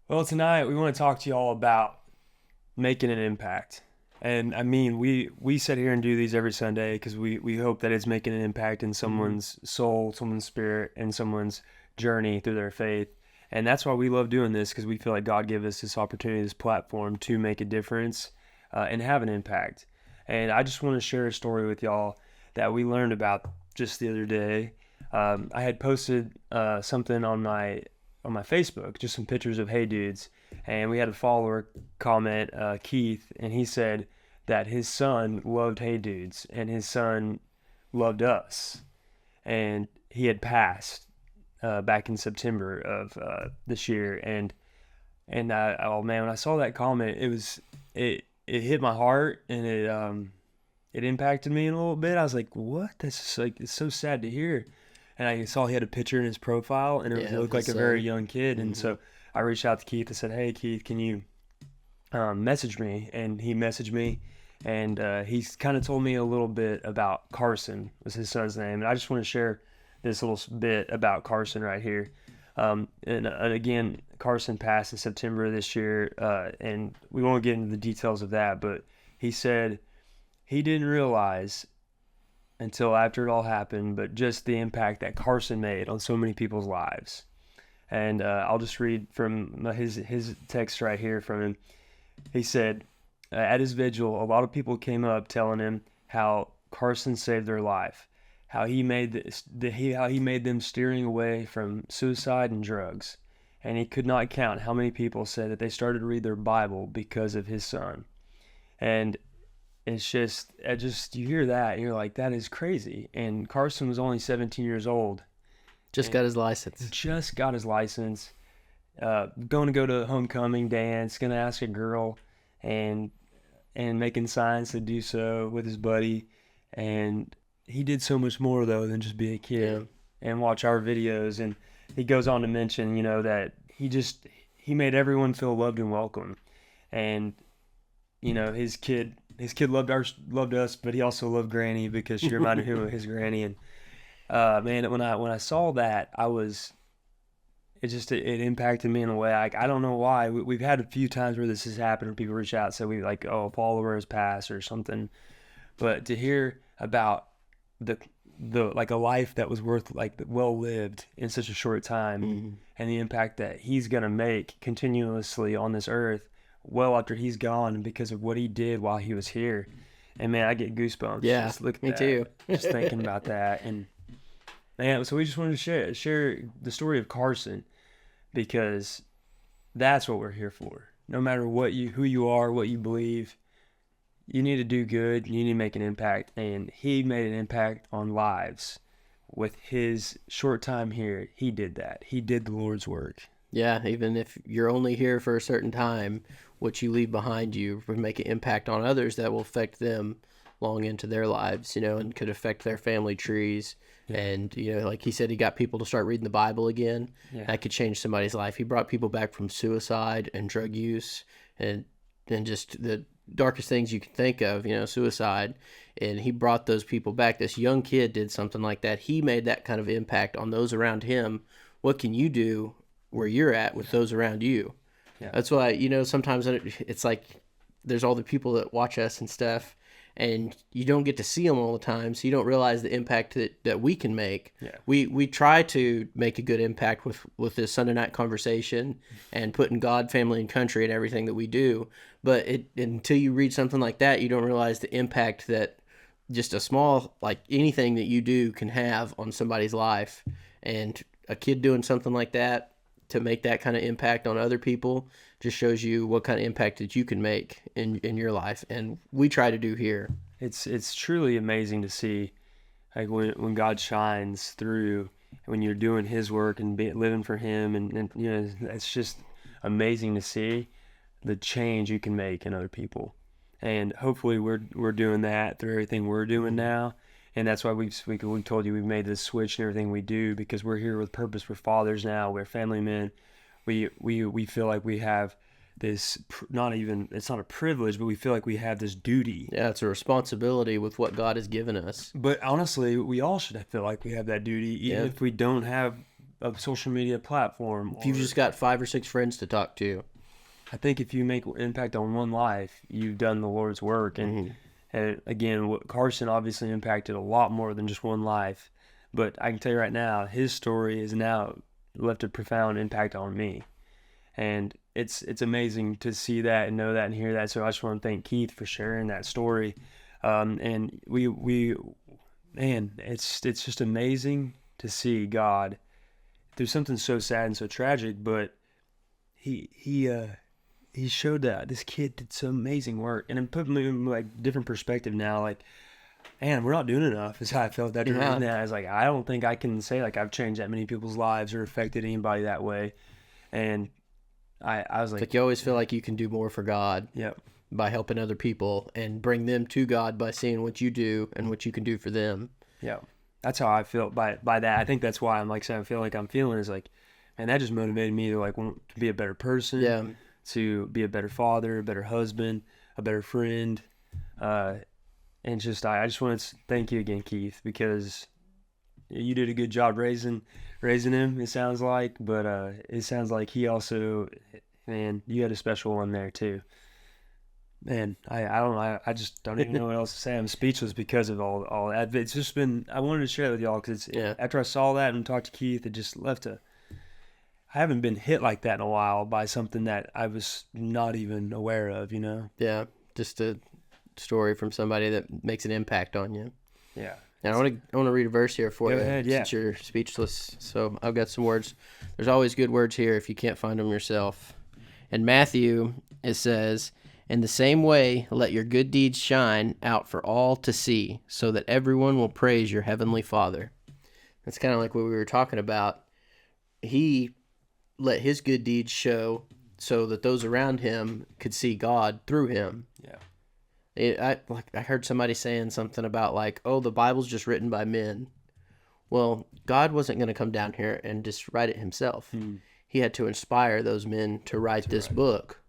Well, tonight we want to talk to you all about making an impact. And I mean, we sit here and do these every Sunday because we hope that it's making an impact in Hmm. someone's soul, someone's spirit, and someone's journey through their faith. And that's why we love doing this because we feel like God gave us this opportunity, this platform to make a difference and have an impact. And I just want to share a story with y'all that we learned about just the other day. I had posted something on my Facebook, just some pictures of Hey Dudes, and we had a follower comment, Keith, and he said that his son loved Hey Dudes and his son loved us, and he had passed back in September of this year, and oh man, when I saw that comment, it hit my heart and it impacted me in a little bit. I was like, what? That's just like it's so sad to hear. And I saw he had a picture in his profile, and it Yeah, of looked his like a very son. young kid. And Hmm. so I reached out to Keith and said, "Hey, Keith, can you message me?" And he messaged me, and he's kind of told me a little bit about Carson was his son's name, and I just want to share this little bit about Carson right here. And again, Carson passed in September of this year, and we won't get into the details of that, but he said he didn't realize until after it all happened, but just the impact that Carson made on so many people's lives. And I'll just read from his text right here from him. He said, at his vigil, a lot of people came up telling him how Carson saved their life, how he made how he made them steering away from suicide and drugs, and he could not count how many people said that they started to read their Bible because of his son. And it's just, you hear that and you're like, that is crazy. And Carson was only 17 years old Just and got his license. just got his license. Going to go to a homecoming dance, going to ask a girl, and making signs to do so with his buddy. And he did so much more though than just be a Yeah. kid and watch our videos. And he goes on to mention, that he made everyone feel loved and welcome. And his kid loved us, but he also loved Granny because she reminded him of his granny. And man, when I saw that, it impacted me in a way I don't know why. We've had a few times where this has happened, where people reach out and say we like, oh, a follower has passed or something, but to hear about the like a life that was worth like well lived in such a short time, Hmm. and the impact that he's gonna make continuously on this earth well after he's gone because of what he did while he was here. And man, I get goosebumps Yeah, just look at me that, too. just thinking about that. And man, so we just wanted to share the story of Carson because that's what we're here for. No matter who you are, what you believe, you need to do good. You need to make an impact, and he made an impact on lives with his short time here. He did that. He did the Lord's work. Yeah, even if you're only here for a certain time, what you leave behind you will make an impact on others that will affect them long into their lives, and could affect their family trees. Yeah, And, like he said, he got people to start reading the Bible again. yeah, That could change somebody's life. He brought people back from suicide and drug use and just the darkest things you can think of, suicide. And he brought those people back. This young kid did something like that. He made that kind of impact on those around him. What can you do where you're at with those around you? yeah, That's why, sometimes it's like there's all the people that watch us and stuff, and you don't get to see them all the time, so you don't realize the impact that we can make. yeah. We try to make a good impact with this Sunday night conversation and putting God, family, and country in everything that we do. But until you read something like that, you don't realize the impact that just a small, like anything that you do, can have on somebody's life. And a kid doing something like that to make that kind of impact on other people just shows you what kind of impact that you can make in your life. And we try to do here. It's truly amazing to see like when God shines through, when you're doing His work and living for Him, and it's just amazing to see the change you can make in other people. And hopefully we're doing that through everything we're doing Mm-hmm. now. And that's why we told you we've made this switch in everything we do, because we're here with purpose. We're fathers now. We're family men. We feel like we have this, not even, it's not a privilege, but we feel like we have this duty. Yeah, it's a responsibility with what God has given us. But honestly, we all should feel like we have that duty, even Yeah. if we don't have a social media platform. If you've just got 5 or 6 friends to talk to. I think if you make an impact on one life, you've done the Lord's work. And again, Carson obviously impacted a lot more than just one life. But I can tell you right now, his story has now left a profound impact on me. And it's amazing to see that and know that and hear that. So I just want to thank Keith for sharing that story. And man, it's just amazing to see God through something so sad and so tragic. But he showed that this kid did some amazing work, and it put me in like different perspective now. Like, man, we're not doing enough. Is how I felt that during that. I was like, I don't think I can say like I've changed that many people's lives or affected anybody that way. And I was like you always feel like you can do more for God. Yep. By helping other people and bring them to God by seeing what you do and what you can do for them. Yeah, that's how I feel by that. I think that's why I'm like saying I feel like I'm feeling is like, man, that just motivated me to like want to be a better person. Yeah. To be a better father, a better husband, a better friend, and just I just want to thank you again, Keith, because you did a good job raising him. It sounds like, but it sounds like he also, man, you had a special one there too. Man, I don't know. I just don't even know what else to say. I'm speechless because of all that. It's just been, I wanted to share that with y'all because after I saw that and talked to Keith, it just left I haven't been hit like that in a while by something that I was not even aware of, you know? Yeah, just a story from somebody that makes an impact on you. Yeah. And I want to read a verse here for you. Go ahead, since you're speechless. So I've got some words. There's always good words here if you can't find them yourself. In Matthew, it says, "In the same way, let your good deeds shine out for all to see, so that everyone will praise your heavenly Father." That's kind of like what we were talking about. He let his good deeds show so that those around him could see God through him. Yeah. I heard somebody saying something about like, oh, the Bible's just written by men. Well, God wasn't going to come down here and just write it himself. He had to inspire those men to write this book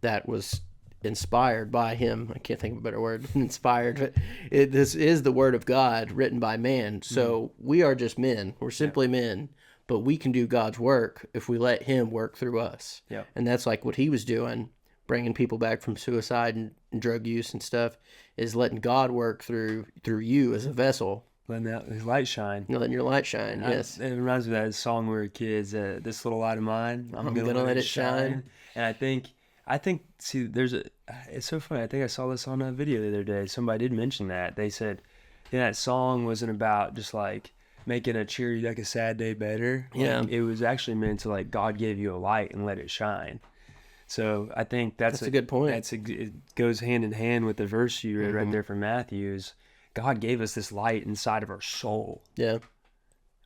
that was inspired by him. I can't think of a better word, inspired, but this is the word of God written by man. So we are just men. We're simply men. But we can do God's work if we let him work through us. Yeah. And that's like what he was doing, bringing people back from suicide and drug use and stuff, is letting God work through you as a vessel. Letting that his light shine. Letting your light shine, yes. It reminds me of that song when we were kids, "This little light of mine, I'm gonna let it shine." And I think, see, it's so funny. I think I saw this on a video the other day. Somebody did mention that. They said, that song wasn't about just like making a cheery, like a sad day better. Yeah. It was actually meant to like, God gave you a light and let it shine. So I think that's a good point. It goes hand in hand with the verse you read right there from Matthew's. God gave us this light inside of our soul. Yeah.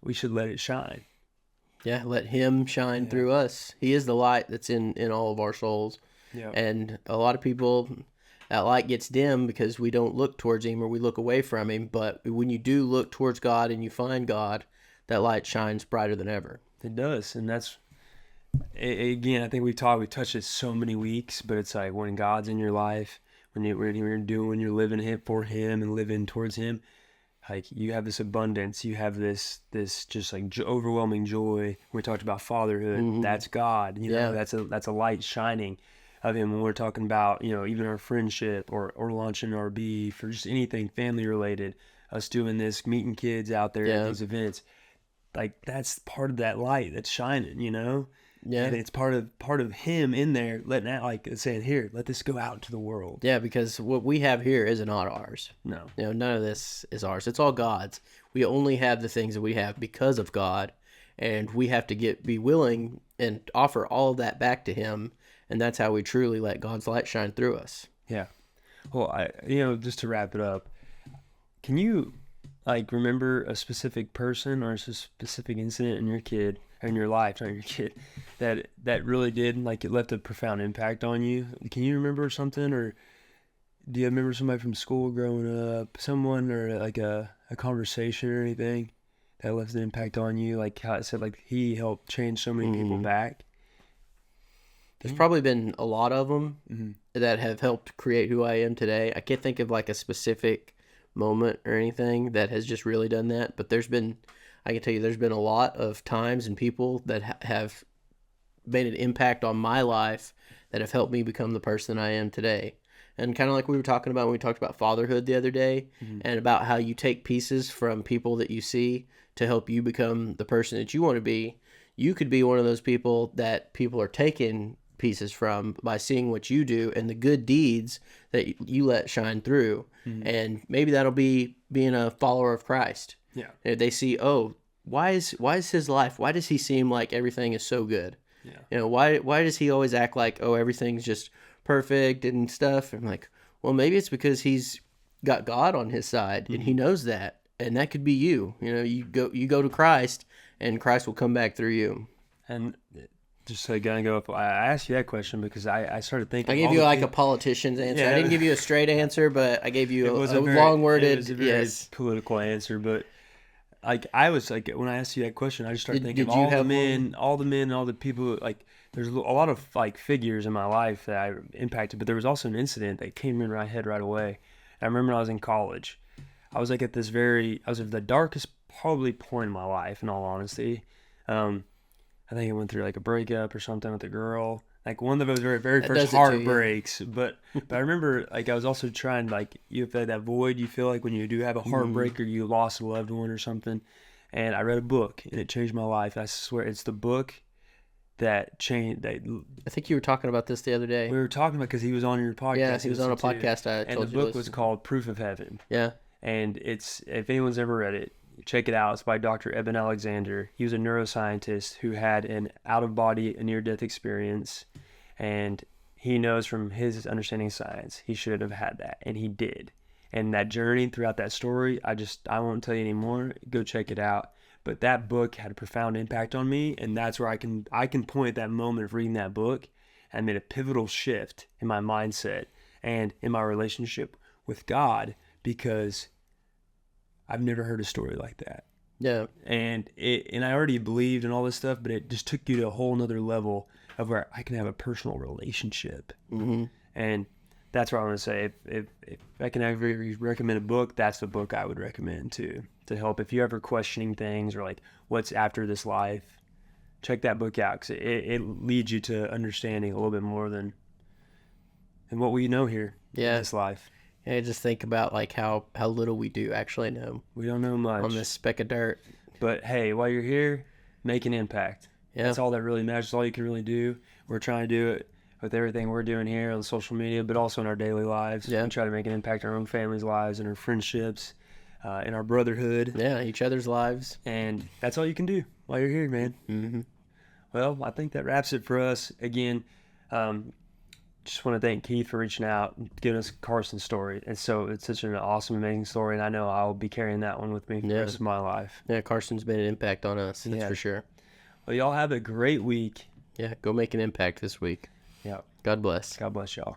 We should let it shine. Yeah, let him shine through us. He is the light that's in all of our souls. Yeah. And a lot of people, that light gets dim because we don't look towards him or we look away from him. But when you do look towards God and you find God, that light shines brighter than ever. It does. And that's, again, I think we've touched it so many weeks, but it's like when God's in your life, when you're living for him and living towards him, like you have this abundance, you have this just like overwhelming joy. We talked about fatherhood. That's God. You know, that's a light shining of him. When we're talking about, even our friendship or launching R.I.P for just anything family related, us doing this, meeting kids out there at these events, like that's part of that light that's shining, Yeah. And it's part of him in there letting out, like saying, here, let this go out into the world. Yeah, because what we have here is not ours. No. None of this is ours. It's all God's. We only have the things that we have because of God, and we have to be willing and offer all of that back to him, and that's how we truly let God's light shine through us. Yeah. Well, just to wrap it up, can you remember a specific person or a specific incident in your life, not your kid, that really did, it left a profound impact on you? Can you remember something, or do you remember somebody from school growing up, someone, or a conversation or anything that left an impact on you? Like how it said, he helped change so many people back. There's probably been a lot of them that have helped create who I am today. I can't think of a specific moment or anything that has just really done that, but there's been I can tell you there's been a lot of times and people that have made an impact on my life that have helped me become the person I am today. And kind of like we were talking about when we talked about fatherhood the other day, and about how you take pieces from people that you see to help you become the person that you want to be. You could be one of those people that people are taking pieces from by seeing what you do and the good deeds that you let shine through. And maybe that'll be being a follower of Christ. Yeah. They see, oh, why is his life? Why does he seem like everything is so good? Yeah. You know, why does he always act like, oh, everything's just perfect and stuff? And I'm like, well, maybe it's because he's got God on his side and he knows that, and that could be you. You know, you go to Christ, and Christ will come back through you. And just so gonna go up, I asked you that question because I started thinking. I gave you like a politician's answer. Yeah. I didn't give you a straight answer, but I gave you a very long-worded, it was a very yes. political answer. But like I was like when I asked you that question, I just started thinking did you all the have men, all the people. Like there's a lot of like figures in my life that I impacted, but there was also an incident that came in my head right away. I remember when I was in college. I was like I was at the darkest probably point in my life, in all honesty. I think I went through like a breakup or something with a girl. Like one of those very That first does it to you. heartbreaks. But I remember like I was also trying like you feel that void you feel like when you do have a heartbreak or you lost a loved one or something. And I read a book and it changed my life. I swear it's the book that changed. I think you were talking about this the other day. We were talking about because he was on your podcast. Yeah, he was on a listened to. podcast. And the book was called Proof of Heaven. Yeah. And it's if anyone's ever read it, check it out. It's by Dr. Eben Alexander. He was a neuroscientist who had an out-of-body, a near-death experience, and he knows from his understanding of science he should have had that, and he did. And that journey throughout that story, I won't tell you anymore. Go check it out. But that book had a profound impact on me, and that's where I can point at that moment of reading that book and made a pivotal shift in my mindset and in my relationship with God because I've never heard a story like that. Yeah. And I already believed in all this stuff, but it just took you to a whole nother level of where I can have a personal relationship. Mm-hmm. And that's what I want to say. If I can ever recommend a book, that's the book I would recommend to help. If you're ever questioning things or like what's after this life, check that book out because it leads you to understanding a little bit more than what we know here in this life. Yeah, just think about like how little we do actually know. We don't know much on this speck of dirt. But hey, while you're here, make an impact. Yeah. That's all that really matters. That's all you can really do. We're trying to do it with everything we're doing here on social media, but also in our daily lives. Yeah. We try to make an impact in our own families' lives and our friendships, in our brotherhood. Yeah, each other's lives. And that's all you can do while you're here, man. Mm-hmm. Well, I think that wraps it for us. Again, just want to thank Keith for reaching out and giving us Carson's story. And so it's such an awesome, amazing story. And I know I'll be carrying that one with me for the rest of my life. Yeah, Carson's made an impact on us. That's for sure. Well, y'all have a great week. Yeah, go make an impact this week. Yeah. God bless. God bless y'all.